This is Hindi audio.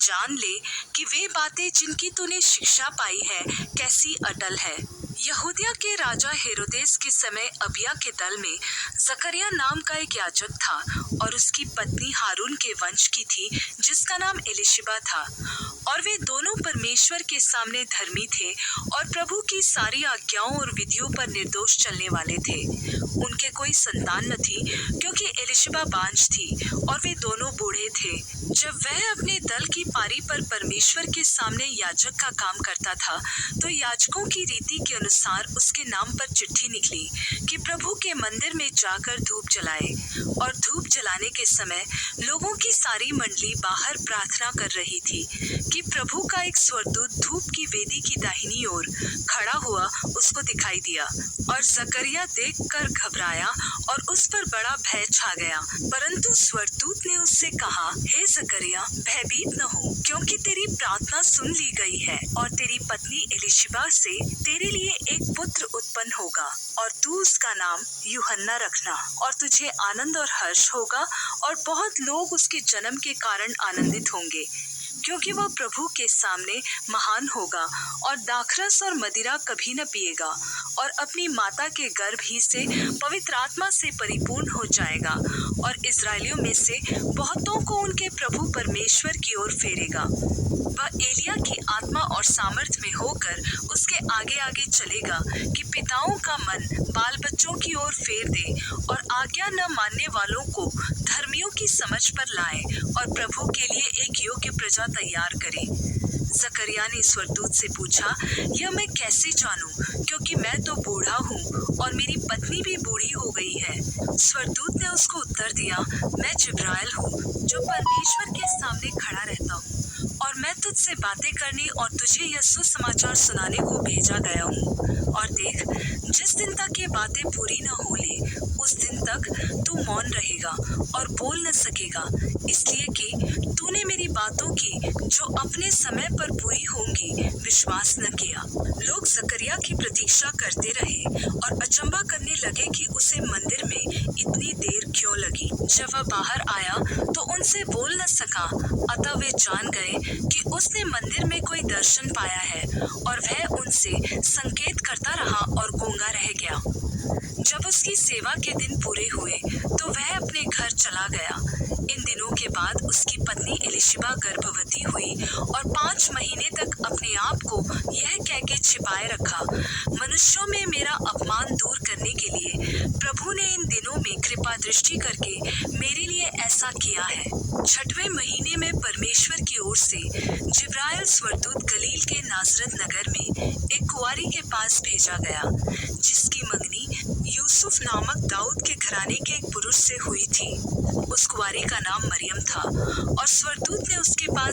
जान ले कि वे बातें जिनकी तूने शिक्षा पाई है कैसी अटल है। यहूदिया के राजा हेरोदेस के समय अबिया के दल में जकरिया नाम का एक याजक था और उसकी पत्नी हारून के वंश की थी जिसका नाम एलिशिबा था। और वे दोनों परमेश्वर के सामने धर्मी थे और प्रभु की सारी आज्ञाओं और विधियों पर निर्दोष चलने वाले थे। उनके कोई संतान न थी क्योंकि एलिशिबा बांझ थी और वे दोनों बूढ़े थे। जब वह अपने दल की पारी पर परमेश्वर के सामने याजक का काम करता था तो याजकों की रीति के अनुसार उसके नाम पर चिट्ठी निकली कि प्रभु के मंदिर में जाकर धूप जलाए। और धूप जलाने के समय लोगों की सारी मंडली बाहर प्रार्थना कर रही थी कि प्रभु का एक स्वर्गदूत धूप की वेदी की दाहिनी ओर खड़ा हुआ उसको दिखाई दिया। और जकरिया देखकर घबराया और उस पर बड़ा भय छा गया। परंतु स्वर्गदूत ने उससे कहा, हे जकरिया, भयभीत न हो, क्योंकि तेरी प्रार्थना सुन ली गई है और तेरी पत्नी एलिशिबा से तेरे लिए एक पुत्र उत्पन्न होगा और तू उसका नाम यूहन्ना रखना। और तुझे आनंद और हर्ष होगा और बहुत लोग उसके जन्म के कारण आनंदित होंगे, क्योंकि वह प्रभु के सामने महान होगा और दाखरस और मदिरा कभी न पिएगा और अपनी माता के गर्भ ही से पवित्र आत्मा से परिपूर्ण हो जाएगा और इस्राएलियों में से बहुतों को उनके प्रभु परमेश्वर की ओर फेरेगा। वह एलिया की आत्मा और सामर्थ में होकर उसके आगे आगे चलेगा कि पिताओं का मन बाल बच्चों की ओर फेर दे और आज्ञा न मानने वालों को धर्मियों की समझ पर लाए और प्रभु के लिए एक योग्य प्रजा तैयार करे। जकरिया ने स्वर्गदूत से पूछा, यह मैं कैसे जानूं, क्योंकि मैं तो बूढ़ा हूँ और मेरी पत्नी भी बूढ़ी हो गई है। स्वर्गदूत ने उसको उत्तर दिया, मैं जिब्राइल हूँ जो परमेश्वर के सामने खड़ा रहता हूँ और मैं तुझसे बातें करने और तुझे यह सुसमाचार सुनाने को भेजा गया हूँ। और देख, जिस दिन तक ये बातें पूरी न हो ले उस दिन तक तू मौन रहेगा और बोल न सकेगा, इसलिए कि तूने मेरी बातों की जो अपने समय पर पूरी होंगी विश्वास न किया। लोग जकरिया की प्रतीक्षा करते रहे और अचंभा करने लगे कि उसे मंदिर में इतनी देर क्यों लगी। जब वह बाहर आया तो उनसे बोल न सका, अतः वे जान गए कि उसने मंदिर में कोई दर्शन पाया है और वह उनसे संकेत करता रहा और गूंगा रह गया। जब उसकी सेवा के दिन पूरे हुए तो वह अपने घर चला गया। इन दिनों के बाद उसकी पत्नी एलिशिबा गर्भवती हुई और 5 महीने तक अपने आप को यह कह के छिपाए रखा, मनुष्यों में मेरा अपमान दूर करने के लिए प्रभु ने इन दिनों में कृपा दृष्टि करके मेरे लिए ऐसा किया है। 6वें महीने में परमेश्वर की ओर से जिब्राइल स्वर्गदूत गलील के नासरत नगर में एक कुंवारी के पास भेजा गया जिसकी मंगनी यूसुफ नामक दाऊद के घराने के एक पुरुष से हुई थी। उस कुंवारी का नाम मरियम था और स्वर्गदूत ने उसके पास